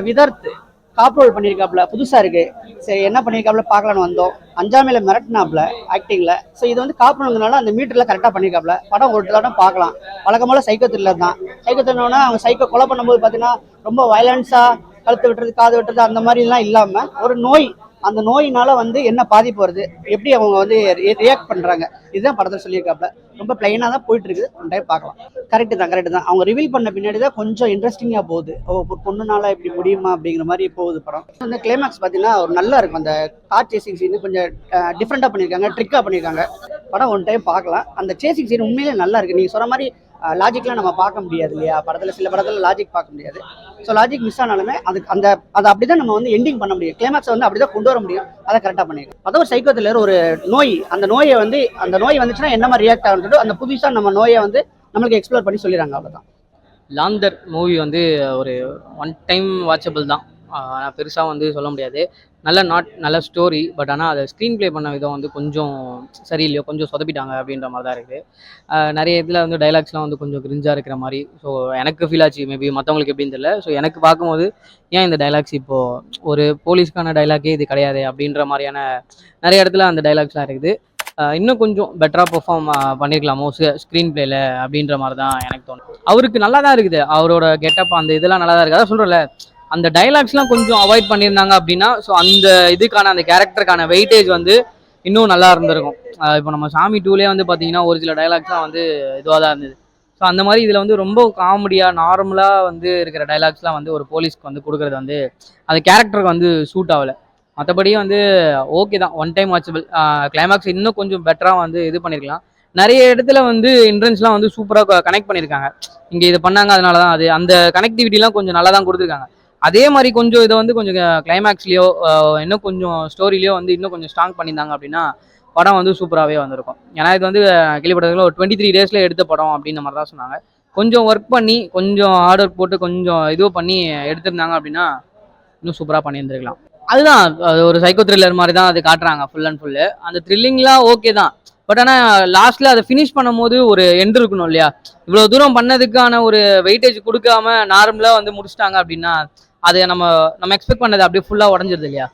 விதர்த் காப் role பண்ணியிருக்காப்புல, புதுசாக இருக்கு. சரி என்ன பண்ணியிருக்காப்புல பார்க்கலான்னு வந்தோம். அஞ்சாமையில மிரட்டினாப்புல ஆக்டிங்ல. ஸோ இது வந்து காப் ரோல்னால அந்த மீட்டர்ல கரெக்டாக பண்ணியிருக்காப்புல. படம் ஒரு தடவை பார்க்கலாம். வழக்கம்போல சைக்கோ த்ரில்லர் தான். சைக்கோ த்ரில்லர்னா அவங்க சைக்கோ கொலை பண்ணும்போது பார்த்தீங்கன்னா ரொம்ப வயலன்ஸா கழுத்து வெட்டுறது, காது வெட்டுறது அந்த மாதிரிலாம் இல்லாம ஒரு நோய், அந்த நோயினால வந்து என்ன பாதிப்பு வருது, எப்படி அவங்க வந்து ரியாக்ட் பண்றாங்க, இதுதான் படத்தில் சொல்லியிருக்காப்புல. ரொம்ப பிளைனா தான் போயிட்டு இருக்குது. ஒன் டைம் பார்க்கலாம். கரெக்ட் தான். அவங்க ரிவீல் பண்ண பின்னாடி தான் கொஞ்சம் இன்ட்ரெஸ்டிங்கா போகுது. ஓ, ஒரு பொண்ணுனால இப்படி முடியுமா அப்படிங்கிற மாதிரி போகுது படம். அந்த கிளைமேக்ஸ் பார்த்தீங்கன்னா ஒரு நல்லா இருக்கும். அந்த கார் சேசிங் சீன் கொஞ்சம் டிஃப்ரெண்டா பண்ணியிருக்காங்க, ட்ரிக்கா பண்ணியிருக்காங்க. படம் ஒன் டைம் பார்க்கலாம். அந்த சேசிங் சீன் உண்மையிலே நல்லா இருக்கு. நீங்க சொல்ற மாதிரி லாஜிக்லாம் நம்ம பார்க்க முடியாது இல்லையா படத்துல, சில படத்துல லாஜிக் பார்க்க முடியாது. ஸோ லாஜிக் மிஸ் ஆனாலுமே அதுக்கு அந்த அதை அப்படிதான் நம்ம வந்து எண்டிங் பண்ண முடியும். கிளைமேக்ஸ் வந்து அப்படிதான் கொண்டு வர முடியும். அதை கரெக்டாக பண்ணிருக்கோம். அதான் ஒரு சைக்கோ த்ரில்லர், ஒரு நோய். அந்த நோயை வந்து அந்த நோய் வந்துச்சுன்னா என்ன மாதிரி ரியாக்ட் ஆகுறது, அந்த புதுசாக நம்ம நோயை வந்து நம்மளுக்கு எக்ஸ்ப்ளோர் பண்ணி சொல்லிடுறாங்க. அவ்வளோதான். லாந்தர் மூவி வந்து ஒரு ஒன் டைம் வாட்சபிள் தான். ஆனால் பெருசாக வந்து சொல்ல முடியாது. நல்ல ஸ்டோரி. பட் ஆனால் அதை ஸ்க்ரீன் ப்ளே பண்ண விதம் வந்து கொஞ்சம் சரியில்லையோ, கொஞ்சம் சொதப்பிட்டாங்க அப்படின்ற மாதிரி தான் இருக்குது. நிறைய இதில் வந்து டைலாக்ஸ்லாம் வந்து கொஞ்சம் கிரிஞ்சாக இருக்கிற மாதிரி. ஸோ எனக்கு ஃபீல் ஆச்சு. மேபி மற்றவங்களுக்கு எப்படின்னு தெரியல. ஸோ எனக்கு பார்க்கும்போது ஏன் இந்த டைலாக்ஸ் இப்போது ஒரு போலீஸ்க்கான டைலாக்கே இது கிடையாது அப்படின்ற மாதிரியான நிறைய இடத்துல அந்த டைலாக்ஸ்லாம் இருக்குது. இன்னும் கொஞ்சம் பெட்டராக பெர்ஃபார்ம் பண்ணியிருக்கலாமோ ஸ்க்ரீன் பிளேல அப்படின்ற மாதிரி தான் எனக்கு தோணும். அவருக்கு நல்லா தான் இருக்குது. அவரோட கெட்டப் அந்த இதெல்லாம் நல்லா தான் இருக்குது. அதான் சொல்கிறேன்ல, அந்த டைலாக்ஸ்லாம் கொஞ்சம் அவாய்ட் பண்ணியிருந்தாங்க அப்படின்னா ஸோ அந்த இதுக்கான அந்த கேரக்டருக்கான வெயிட்டேஜ் வந்து இன்னும் நல்லா இருந்திருக்கும். இப்போ நம்ம சாமி டூலே வந்து பார்த்தீங்கன்னா ஒரு சில டைலாக்ஸ்லாம் வந்து இதுவாக தான் இருந்தது. ஸோ அந்த மாதிரி இதில் வந்து ரொம்ப காமெடியாக நார்மலாக வந்து இருக்கிற டைலாக்ஸ்லாம் வந்து ஒரு போலீஸ்க்கு வந்து கொடுக்குறது வந்து அந்த கேரக்டருக்கு வந்து சூட் ஆகலை. மற்றபடி வந்து ஓகே தான், ஒன் டைம் வாட்சபிள். கிளைமேக்ஸ் இன்னும் கொஞ்சம் பெட்டராக வந்து இது பண்ணியிருக்கலாம். நிறைய இடத்துல வந்து இன்ட்ரன்ஸ்லாம் வந்து சூப்பராக கனெக்ட் பண்ணியிருக்காங்க. இங்கே இது பண்ணாங்க, அதனால தான் அது அந்த கனெக்டிவிட்டிலாம் கொஞ்சம் நல்லா தான் கொடுத்துருக்காங்க. அதே மாதிரி கொஞ்சம் இதை வந்து கொஞ்சம் கிளைமேக்ஸ்லேயோ இன்னும் கொஞ்சம் ஸ்டோரிலையோ வந்து இன்னும் கொஞ்சம் ஸ்ட்ராங் பண்ணியிருந்தாங்க அப்படின்னா படம் வந்து சூப்பராகவே வந்திருக்கும். ஏன்னா இது வந்து கேள்விப்பட்டதுல ஒரு 23 days எடுத்த படம் அப்படின்ற மாதிரி தான் சொன்னாங்க. கொஞ்சம் ஒர்க் பண்ணி, கொஞ்சம் ஹார்ட் ஒர்க் போட்டு, கொஞ்சம் இதுவும் பண்ணி எடுத்திருந்தாங்க அப்படின்னா இன்னும் சூப்பராக பண்ணியிருந்துருக்கலாம். அதுதான், அது ஒரு சைக்கோ த்ரில்லர் மாதிரி தான் அது காட்டுறாங்க ஃபுல் அண்ட் ஃபுல்லு. அந்த த்ரில்லிங்லாம் ஓகே தான். பட் ஆனால் லாஸ்ட்டில் அதை ஃபினிஷ் பண்ணும்போது ஒரு எண்ட் இருக்கணும் இல்லையா? இவ்வளோ தூரம் பண்ணதுக்கான ஒரு வெயிட்டேஜ் கொடுக்காம நார்மலாக வந்து முடிச்சிட்டாங்க அப்படின்னா அது நம்ம நம்ம எக்ஸ்பெக்ட் பண்ணது அப்படியே ஃபுல்லாக உடஞ்சிருது இல்லையா?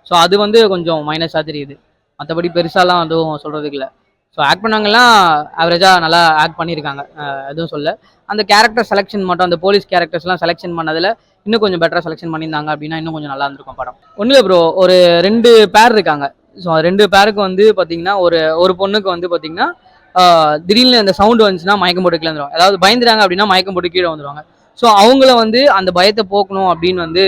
ஸோ அது வந்து கொஞ்சம் மைனஸாக தெரியுது. மற்றபடி பெருசாலாம் அதுவும் சொல்கிறதுக்கு இல்லை. ஸோ ஆக்ட் பண்ணவங்கலாம் ஆவரேஜாக நல்லா ஆக்ட் பண்ணியிருக்காங்க, எதுவும் சொல்ல. அந்த கேரக்டர் செலெக்ஷன் மட்டும், அந்த போலீஸ் கேரக்டர்ஸ்லாம் செலெக்ஷன் பண்ணதில் இன்னும் கொஞ்சம் பெட்டராக செலெக்ஷன் பண்ணியிருந்தாங்க அப்படின்னா இன்னும் கொஞ்சம் நல்லா இருந்திருக்கும் படம். ஒன்றும் இல்லை ப்ரோ, ஒரு 2 பேர் இருக்காங்க. ஸோ 2 பேருக்கு வந்து பார்த்தீங்கன்னா ஒரு பொண்ணுக்கு வந்து பார்த்தீங்கன்னா திடீர்னு அந்த சவுண்டு வந்துச்சுன்னா மயக்கம் போட்டு கீழே வந்துடுவாங்க. அதாவது பயந்துறாங்க அப்படின்னா மயக்கம் போட்டு கீழே வந்துடுவாங்க. ஸோ அவங்கள வந்து அந்த பயத்தை போக்கணும் அப்படின்னு வந்து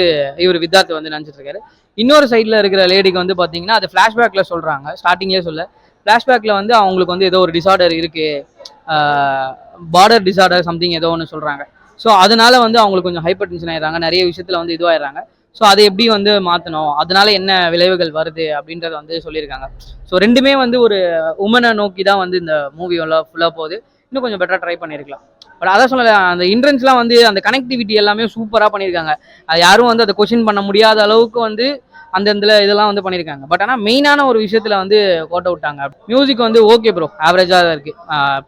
இவர் வித்தார்த் வந்து நினச்சிட்டு இருக்காரு. இன்னொரு சைடில் இருக்கிற லேடிக்கு வந்து பார்த்தீங்கன்னா அது ஃப்ளாஷ்பேக்கில் சொல்கிறாங்க, ஸ்டார்டிங்லேயே சொல்ல. ஃப்ளாஷ்பேக்கில் வந்து அவங்களுக்கு வந்து ஏதோ ஒரு டிசார்டர் இருக்குது, பார்டர் டிசார்டர் சம்திங் ஏதோ ஒன்று சொல்கிறாங்க. ஸோ அதனால வந்து அவங்களுக்கு கொஞ்சம் ஹைப்பர் டென்ஷன் ஆயிடுறாங்க, நிறைய விஷயத்தில் வந்து இதுவாகிடுறாங்க. ஸோ அதை எப்படி வந்து மாற்றணும், அதனால என்ன விளைவுகள் வருது அப்படின்றத வந்து சொல்லியிருக்காங்க. ஸோ ரெண்டுமே வந்து ஒரு உமனை நோக்கி தான் வந்து இந்த மூவியெல்லாம் ஃபுல்லாக போகுது. இன்னும் கொஞ்சம் பெட்டராக ட்ரை பண்ணியிருக்கலாம். பட் அதான் சொல்லலை, அந்த இன்ட்ரன்ஸ்லாம் வந்து அந்த கனெக்டிவிட்டி எல்லாமே சூப்பராக பண்ணியிருக்காங்க. அது யாரும் வந்து அதை கொஷின் பண்ண முடியாத அளவுக்கு வந்து அந்த இதெல்லாம் வந்து பண்ணியிருக்காங்க. பட் ஆனால் மெயினான ஒரு விஷயத்தில் வந்து கோட்டை விட்டாங்க. மியூசிக் வந்து ஓகே ப்ரோ, ஆவரேஜாக தான் இருக்குது.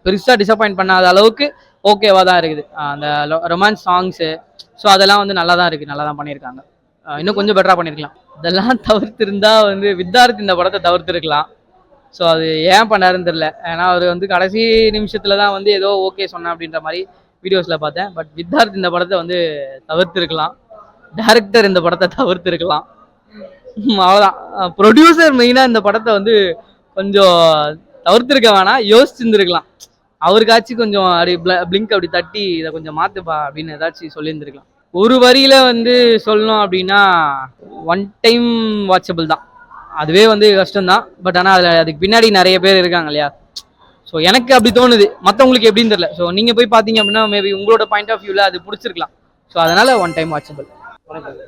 பெருசாக டிசப்பாயிண்ட் பண்ணாத அளவுக்கு ஓகேவாக தான் இருக்குது. அந்த ரொமான்ஸ் சாங்ஸு ஸோ அதெல்லாம் வந்து நல்லா தான் இருக்குது, நல்லா தான் பண்ணியிருக்காங்க. இன்னும் கொஞ்சம் பெட்டராக பண்ணியிருக்கலாம். இதெல்லாம் தவிர்த்திருந்தா வந்து வித்தார்த் இந்த படத்தை தவிர்த்துருக்கலாம். ஸோ அது ஏன் பண்ணாருன்னு தெரில. ஏன்னா அவர் வந்து கடைசி நிமிஷத்தில் தான் வந்து ஏதோ ஓகே சொன்னேன் அப்படின்ற மாதிரி வீடியோஸில் பார்த்தேன். பட் வித்தார்த் இந்த படத்தை வந்து தவிர்த்துருக்கலாம். டேரக்டர் இந்த படத்தை தவிர்த்துருக்கலாம். அவ்வளோதான். ப்ரொடியூசர் மெயினாக இந்த படத்தை வந்து கொஞ்சம் தவிர்த்துருக்க வேணாம், யோசிச்சுருந்துருக்கலாம். அவருக்காச்சும் கொஞ்சம் அப்படி பிளிங்க் அப்படி தட்டி இதை கொஞ்சம் மாற்றுப்பா அப்படின்னு ஏதாச்சும் சொல்லியிருந்துருக்கலாம். ஒரு வரியில் வந்து சொல்லணும் அப்படின்னா ஒன் டைம் வாட்சபிள் தான். அதுவே வந்து கஷ்டம்தான். பட் ஆனால் அதில் அதுக்கு பின்னாடி நிறைய பேர் இருக்காங்க இல்லையா? ஸோ எனக்கு அப்படி தோணுது, மற்றவங்களுக்கு எப்படின்னு தெரியல. ஸோ நீங்கள் போய் பார்த்தீங்க அப்படின்னா மேபி உங்களோட பாயிண்ட் ஆஃப் வியூவில் அது பிடிச்சிருக்கலாம். ஸோ அதனால் ஒன் டைம் வாட்சபிள்.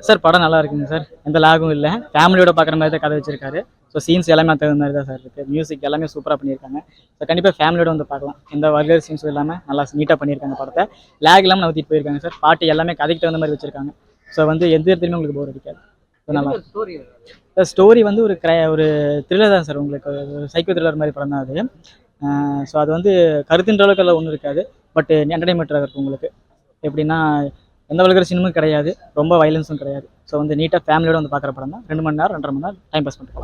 சார் படம் நல்லா இருக்குங்க சார், எந்த லாகும் இல்லை. ஃபேமிலியோட பார்க்குற மாதிரி தான் கதை வச்சிருக்காரு. ஸோ சீன்ஸ் எல்லாமே அந்த மாதிரி தான் சார் இருக்குது. மியூசிக் எல்லாமே சூப்பராக பண்ணியிருக்காங்க. ஸோ கண்டிப்பாக ஃபேமிலியோட வந்து பார்க்கலாம். எந்த வல்கர் சீன்ஸும் இல்லாமல் நல்லா நீட்டாக பண்ணியிருக்காங்க படத்தை. லேக் இல்லாமல் நவுத்திட்டு போயிருக்காங்க சார். பாட்டு எல்லாமே கதைக்கு தகுந்த மாதிரி வச்சிருக்காங்க. ஸோ வந்து எந்த இடத்துலையுமே உங்களுக்கு போர் அடிக்காது. ஸோ நல்லா ஸ்டோரி வந்து ஒரு த்ரில்லர் தான் சார். உங்களுக்கு ஒரு சைக்கோ த்ரில்லர் மாதிரி படம் தான் அது. ஸோ அது வந்து கருத்துன்ற அளவுக்கு எல்லாம் ஒன்றும் இருக்காது. பட் என்டர்டைன்மெண்ட்டாக இருக்கும் உங்களுக்கு. எப்படின்னா எந்த வல்கர் சீனும் கிடையாது, ரொம்ப வயலன்ஸும் கிடையாது. ஸோ வந்து நீட்டாக ஃபேமிலியோட வந்து பார்க்குற படம் தான். 2 மணி நேரம் 2.5 மணி நேரம் டைம் பாஸ் பண்ணிட்டு போகலாம்.